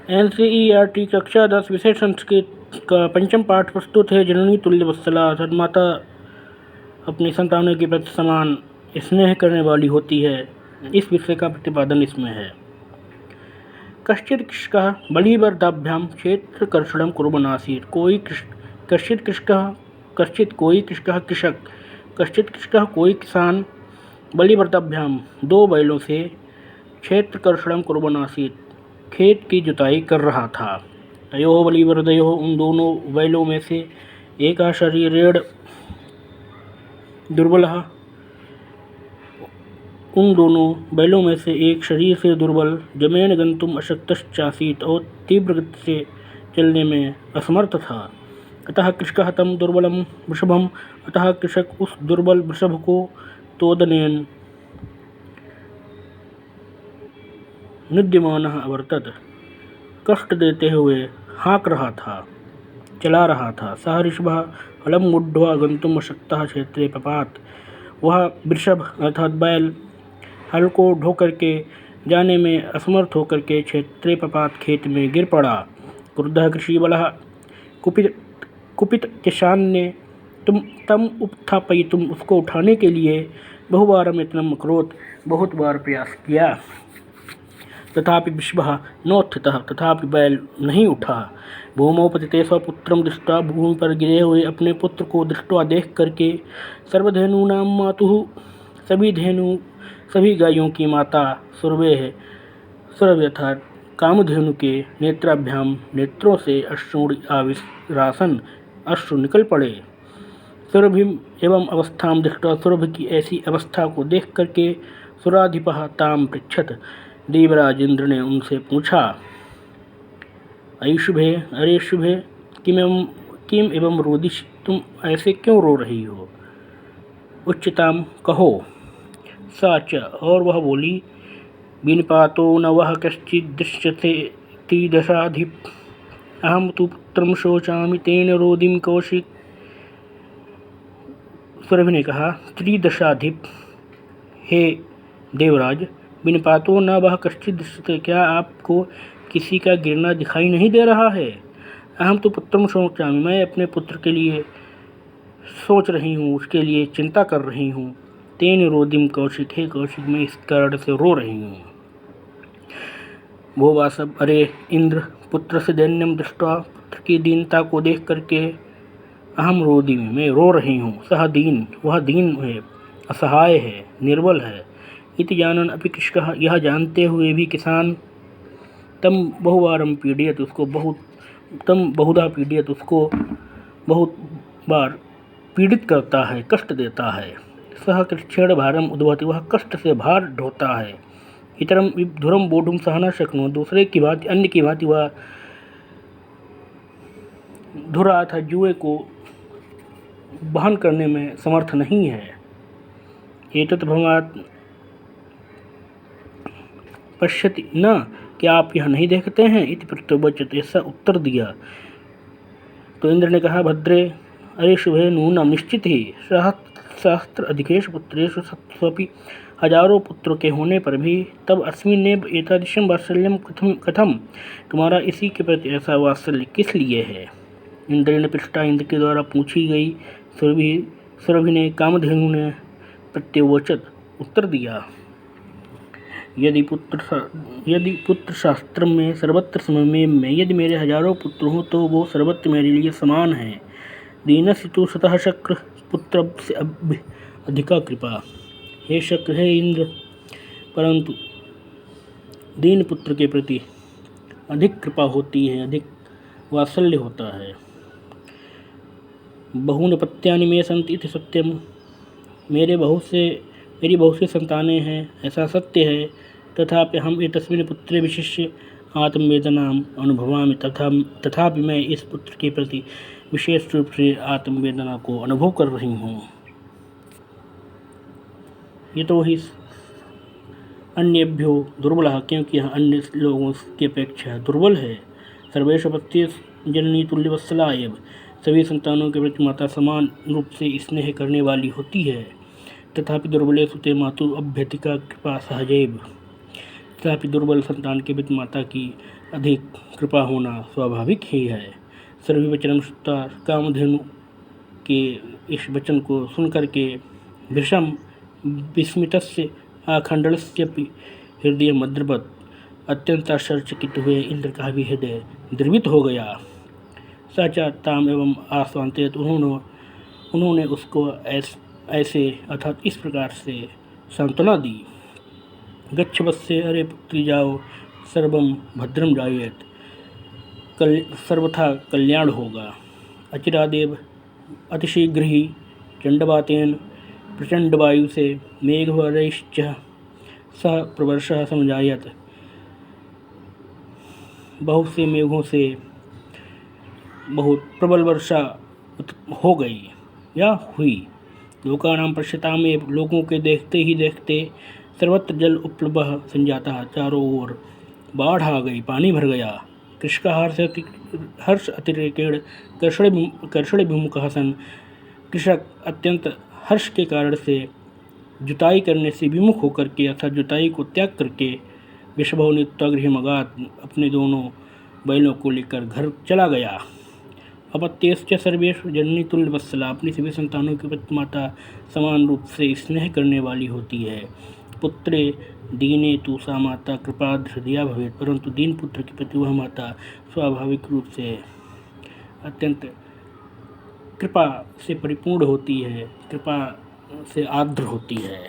NCERT कक्षा 10 विषय संस्कृत का पंचम पाठ प्रस्तुत है। जननी तुल्य वत्सला अर्थात माता अपनी संतानों के प्रति समान स्नेह करने वाली होती है। इस विषय का प्रतिपादन इसमें है। कश्चित् कृषकः बलिवर्दाभ्याम क्षेत्रकर्षणं कुर्वन् आसीत्। कश्चित् कृषकः कोई किसान बलिवर्दाभ्याम 2 बैलों से क्षेत्रकर्षणं कुर्वन् आसीत् खेत की जुताई कर रहा था। तयोः बलिवर्दयोः उन दोनों बैलों में से एक शरीरेण दुर्बलः उन दोनों बैलों में से एक शरीर से दुर्बल जमेन गंतुम अशक्तश्चासीत् और तीव्र गति से चलने में असमर्थ था। अतः कृषकः तं दुर्बलं वृषभम् अतः कृषक उस दुर्बल वृषभ को तोदनेन निद्यमानः अवर्तत कष्ट देते हुए हाँक रहा था, चला रहा था। सः ऋषभः हलं मूढ्वा गन्तुम् अशक्तः क्षेत्रे पपात। वह वृषभ अर्थात बैल हल को ढोकर के जाने में असमर्थ होकर के क्षेत्रे पपात खेत में गिर पड़ा। क्रुद्धः कृषीबलः कुपित किसान ने तम उत्थापयितुम् उसको उठाने के लिए बहुवारं यत्नम् अकरोत् बहुत बार प्रयास किया। तथापि वृषभः नोत्थितः तथापि बैल नहीं उठा। भूमौ पतिते स्वपुत्रं दृष्ट्वा भूमि पर गिरे हुए अपने पुत्र को दृष्ट्वा देख करके सर्वधेनूनां मातुः सभी गायों की माता सुरभि अर्थात कामधेनु के नेत्राभ्याम नेत्रों से अश्रूणि आविरासन अश्रु निकल पड़े। सुरभिम एवं अवस्थां दृष्ट्वा सुरभि की ऐसी अवस्था को देख करके सुराधिपः ताम पृच्छत देवराज इंद्र ने उनसे पूछा, अयुशुभे अरे शुभे किम एवं रोदिश तुम ऐसे क्यों रो रही हो? उच्चताम कहो। साच और वह बोली, विनिपातो न वह कश्चित् दृश्यते त्रिदशाधिप अहम तु पुत्रं शोचामि तेन रोदिम कौशिक। सुरभि ने कहा, त्रिदशाधिप हे देवराज, विनिपातो न वह कश्चित् दृश्यते क्या आपको किसी का गिरना दिखाई नहीं दे रहा है? अहम तो पुत्रम शोचामि मैं अपने पुत्र के लिए सोच रही हूँ, उसके लिए चिंता कर रही हूँ। तेन रोदिम कौशिक हे कौशिक मैं इस कारण से रो रही हूँ। भोवासव अरे इंद्र पुत्र से दैन्यम दृष्ट्वा पुत्र की दीनता को देख करके अहम रोदिम मैं रो रही हूँ। सह दीन वह दीन है, असहाय है, निर्बल है। इति जानन अपि कृषकः यह जानते हुए भी किसान तम बहुवारं पीड़यत उसको बहुत बार पीड़ित करता है, कष्ट देता है। सह कृच्छेण भारम उद्वहति वह कष्ट से भार ढोता है। इतरम धुरम बोधुम सह न शक्नो दूसरे की भांति अन्य की भांति वह धुरा था जुए को वहन करने में समर्थ नहीं है। एतत् भ्रमात् पश्यति न क्या आप यह नहीं देखते हैं? इति प्रत्युवचत ऐसा उत्तर दिया। तो इंद्र ने कहा, भद्रे अरे शुभे नूनम निश्चित ही सहस्त्र अधिकेषु पुत्रेषु सत्स्वपि हजारों पुत्रों के होने पर भी तब अस्मिन्नेव एतादृशं वात्सल्यं कथम तुम्हारा इसी के प्रति ऐसा वात्सल्य किस लिए है? इंद्र ने पृष्ठा इंद्र के द्वारा पूछी गई सुरभि ने कामधेनु ने प्रत्युवचत उत्तर दिया, यदि पुत्र शास्त्र में सर्वत्र सममेव में यदि मेरे हजारों पुत्र हों तो वो सर्वत्र मेरे लिए समान है। दीनस्य तु सतः शक्र पुत्र से अधिका कृपा। हे शक्र हे इंद्र परंतु दीन पुत्र के प्रति अधिक कृपा होती है, अधिक वात्सल्य होता है। बहूनि पत्यानि मे सन्ति इति सत्यम मेरी बहुत से संतानें हैं ऐसा सत्य है। तथापि हम एतस्मिन् पुत्रे विशिष्य आत्मवेदनाम अनुभवामि तथापि मैं इस पुत्र के प्रति विशेष रूप से आत्मवेदना को अनुभव कर रही हूँ। ये तो ही अन्यभ्यो दुर्बलः क्योंकि यह अन्य लोगों की अपेक्षा दुर्बल है। सर्वेषु पत्येषु जननी तुल्यवत्सला एव सभी संतानों के प्रति माता समान रूप से स्नेह करने वाली होती है। तथापि दुर्बलेषु ते मातु अभ्यधिका कृपा सहजैव तथापि दुर्बल संतान के प्रति माता की अधिक कृपा होना स्वाभाविक ही है। सर्ववचनम श्रुत्वा कामधेनु के इस वचन को सुनकर के भृशं विस्मितस्य आखंडलस्यपि हृदय मद्रवत्, अत्यंत आश्चर्यचकित हुए इंद्र का भी हृदय द्रवित हो गया। साचाताम एवं आश्वान्तित, उन्होंने उसको ऐसे अर्थात इस प्रकार से सांत्वना दी। गच्छ वत्से, अरे पुत्री जाओ, सर्वम भद्रम जायेत, सर्वथा कल्याण होगा। अचिरादेव अतिशीघ्र ही चंडवातेन प्रचंड वायु से मेघवरैश्च सह प्रवर्षः समजायत, बहुत से मेघों से बहुत प्रबल वर्षा हो गई या हुई। लोकानां पश्यतामेव, लोगों के देखते ही देखते सर्वत्र जल उपलब्ध संजाता, चारों ओर बाढ़ आ गई, पानी भर गया। कृषका हर्ष अतिरेकेण कर्षणभिमुखः सन्, कृषक अत्यंत हर्ष के कारण से जुताई करने से विमुख होकर के अर्थात जुताई को त्याग करके वृषभो नीत्वा गृहमगात्, अपने दोनों बैलों को लेकर घर चला गया। अपत्यश्च सर्वेषु जननी तुल्यवत्सला, अपनी सभी संतानों के प्रति माता समान रूप से स्नेह करने वाली होती है। पुत्रे दीने तु सा माता कृपाद् हृदया भवेत्, परंतु दीन पुत्र के प्रति वह माता स्वाभाविक रूप से अत्यंत कृपा से परिपूर्ण होती है, कृपा से आर्द्र होती है।